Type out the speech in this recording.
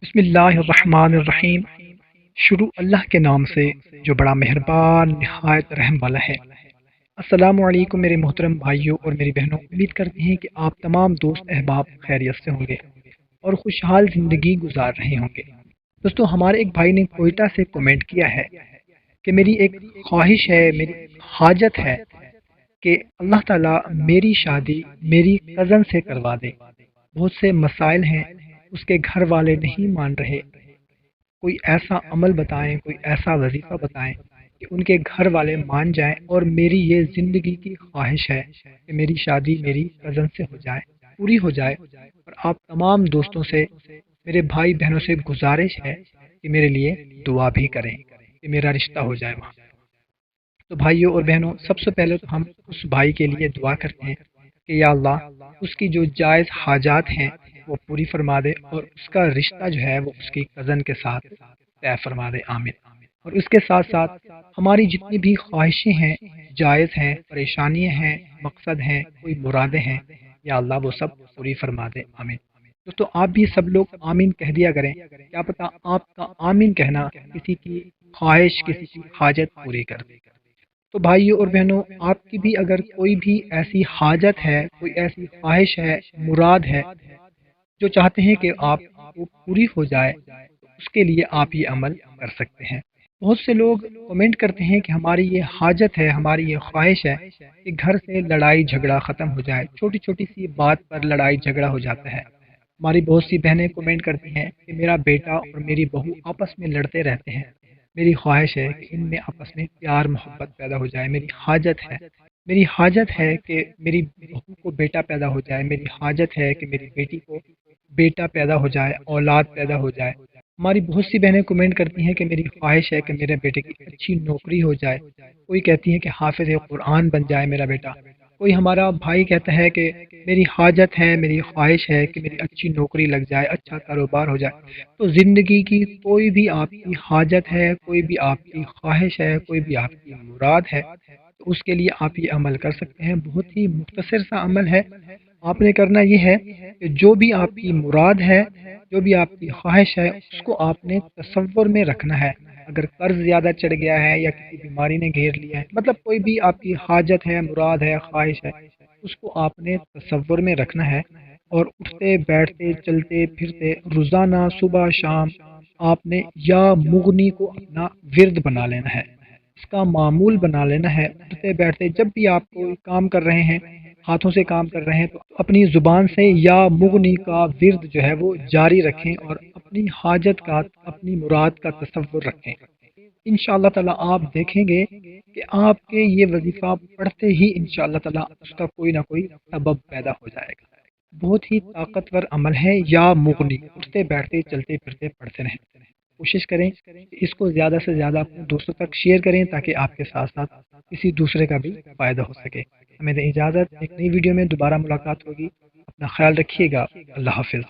بسم اللہ الرحمن الرحیم۔ شروع اللہ کے نام سے جو بڑا مہربان نہایت رحم والا ہے۔ السلام علیکم میرے محترم بھائیوں اور میری بہنوں، امید کرتے ہیں کہ آپ تمام دوست احباب خیریت سے ہوں گے اور خوشحال زندگی گزار رہے ہوں گے۔ دوستو، ہمارے ایک بھائی نے کوئٹہ سے کومنٹ کیا ہے کہ میری ایک خواہش ہے، میری حاجت ہے کہ اللہ تعالیٰ میری شادی میری کزن سے کروا دے۔ بہت سے مسائل ہیں، اس کے گھر والے نہیں مان رہے، کوئی ایسا عمل بتائیں، کوئی ایسا وظیفہ بتائیں کہ ان کے گھر والے مان جائیں، اور میری یہ زندگی کی خواہش ہے کہ میری شادی میری کزن سے ہو جائے، پوری ہو جائے۔ اور آپ تمام دوستوں سے، میرے بھائی بہنوں سے گزارش ہے کہ میرے لیے دعا بھی کریں کہ میرا رشتہ ہو جائے وہاں۔ تو بھائیوں اور بہنوں، سب سے پہلے تو ہم اس بھائی کے لیے دعا کرتے ہیں کہ یا اللہ اس کی جو جائز حاجات ہیں وہ پوری فرما دے، اور اس کا رشتہ جو ہے وہ اس کی کزن کے ساتھ طے فرما دے، آمین۔ اور اس کے ساتھ ساتھ ہماری جتنی بھی خواہشیں ہیں، جائز ہیں، پریشانیاں ہیں، مقصد ہیں، کوئی مرادیں ہیں، یا اللہ وہ سب پوری فرما دے، آمین۔ تو آپ بھی سب لوگ آمین کہہ دیا کریں، کیا پتہ آپ کا آمین کہنا کسی کی خواہش، کسی کی حاجت پوری کر دے۔ تو بھائیوں اور بہنوں، آپ کی بھی اگر کوئی بھی ایسی حاجت ہے، کوئی ایسی خواہش ہے، مراد ہے جو چاہتے ہیں کہ آپ کو پوری ہو جائے، تو اس کے لیے آپ یہ عمل کر سکتے ہیں۔ بہت سے لوگ کمنٹ کرتے ہیں کہ ہماری یہ حاجت ہے، ہماری یہ خواہش ہے کہ گھر سے لڑائی جھگڑا ختم ہو جائے، چھوٹی چھوٹی سی بات پر لڑائی جھگڑا ہو جاتا ہے۔ ہماری بہت سی بہنیں کمنٹ کرتی ہیں کہ میرا بیٹا اور میری بہو آپس میں لڑتے رہتے ہیں، میری خواہش ہے کہ ان میں آپس میں پیار محبت پیدا ہو جائے، میری حاجت ہے، میری حاجت ہے کہ میری بہو کو بیٹا پیدا ہو جائے، میری حاجت ہے کہ میری بیٹی کو بیٹا پیدا ہو جائے، اولاد پیدا ہو جائے۔ ہماری بہت سی بہنیں کمنٹ کرتی ہیں کہ میری خواہش ہے کہ میرے بیٹے کی اچھی نوکری ہو جائے، کوئی کہتی ہے کہ حافظ قرآن بن جائے میرا بیٹا، کوئی ہمارا بھائی کہتا ہے کہ میری حاجت ہے، میری خواہش ہے کہ میری اچھی نوکری لگ جائے، اچھا کاروبار ہو جائے۔ تو زندگی کی کوئی بھی آپ کی حاجت ہے، کوئی بھی آپ کی خواہش ہے، کوئی بھی آپ کی مراد ہے، تو اس کے لیے آپ یہ عمل کر سکتے ہیں۔ بہت ہی مختصر سا عمل ہے، آپ نے کرنا یہ ہے کہ جو بھی آپ کی مراد ہے، جو بھی آپ کی خواہش ہے، اس کو آپ نے تصور میں رکھنا ہے۔ اگر قرض زیادہ چڑھ گیا ہے یا کسی بیماری نے گھیر لیا ہے، مطلب کوئی بھی آپ کی حاجت ہے، مراد ہے، خواہش ہے، اس کو آپ نے تصور میں رکھنا ہے، اور اٹھتے بیٹھتے چلتے پھرتے روزانہ صبح شام آپ نے یا مغنی کو اپنا ورد بنا لینا ہے، اس کا معمول بنا لینا ہے۔ اٹھتے بیٹھتے جب بھی آپ کوئی کام کر رہے ہیں، ہاتھوں سے کام کر رہے ہیں، تو اپنی زبان سے یا مغنی کا ورد جو ہے وہ جاری رکھیں، اور اپنی حاجت کا، اپنی مراد کا تصور رکھیں۔ انشاءاللہ تعالیٰ آپ دیکھیں گے کہ آپ کے یہ وظیفہ پڑھتے ہی انشاءاللہ تعالیٰ اس کا کوئی نہ کوئی سبب پیدا ہو جائے گا۔ بہت ہی طاقتور عمل ہے یا مغنی، اٹھتے بیٹھتے چلتے پھرتے پڑھتے رہیں۔ کوشش کریں کہ اس کو زیادہ سے زیادہ اپنے دوستوں تک شیئر کریں، تاکہ آپ کے ساتھ ساتھ کسی دوسرے کا بھی فائدہ ہو سکے۔ ہمیں دیں اجازت، ایک نئی ویڈیو میں دوبارہ ملاقات ہوگی۔ اپنا خیال رکھیے گا، اللہ حافظ۔